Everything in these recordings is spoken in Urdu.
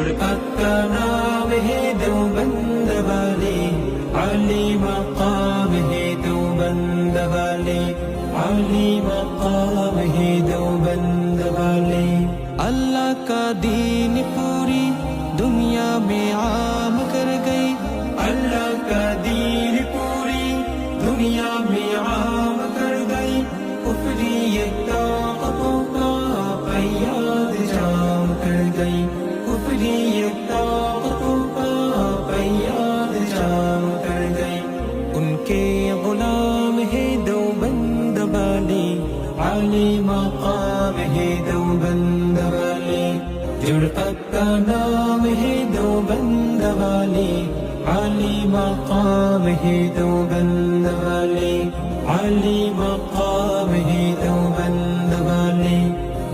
جرأت کا نام ہے دیوبند والے، عالی مقام ہے دیوبند والے، عالی مقام ہے دیوبند والے۔ اللہ کا دین پوری دنیا میں عام کر گئی، اللہ کا دین پوری دنیا میں عام کر گئی، کفریت طاقتوں کا فریاد جام کر گئی، کفریت طاقتوں کا فریاد جام کر گئی۔ ان کے غلام ہے دیوبند والے، عالی مقام ہے دیوبند والے، جرأت کا نام ہے دیوبند والے، عالی مقام ہے دیوبند والے، عالی مقام ہے دیوبند والے۔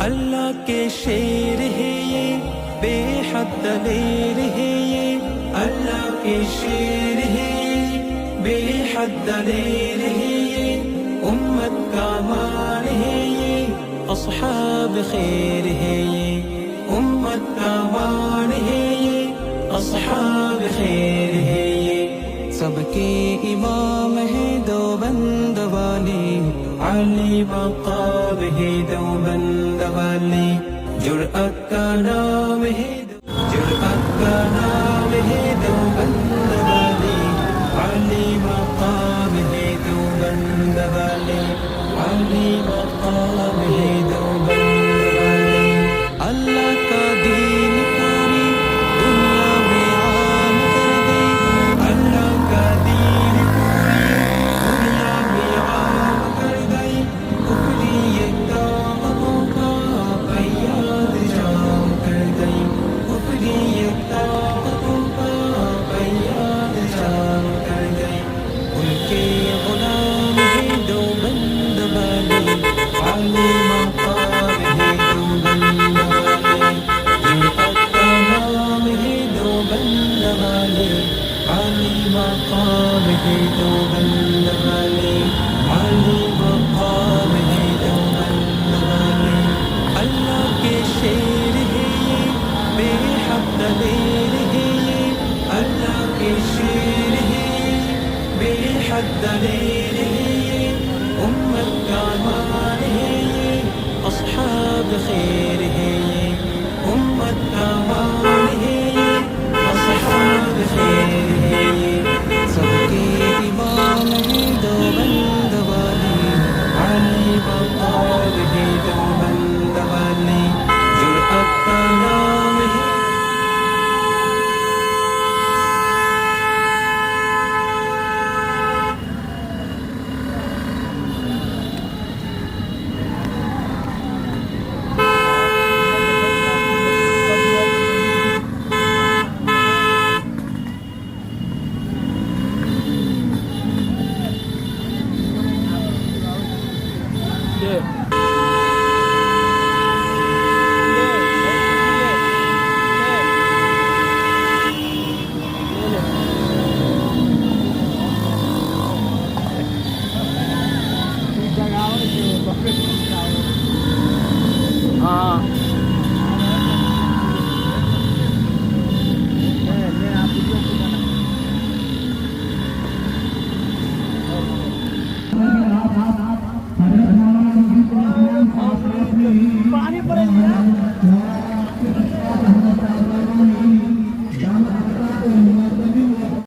اللہ کے شیر ہے یہ، بے حد دلیر ہے یہ، اللہ کے شیر ہے یہ، بے حد دلیر ہے یہ، امت کا مان ہے یہ، اصحاب خیر ہے یہ، امت کا مان ہے یہ، اصحاب خیر ہے یہ۔ سب کے امام ہے دیوبند والے، عالی مقام ہے دیوبند والے، جرأت کا نام ہے، جرأت کا نام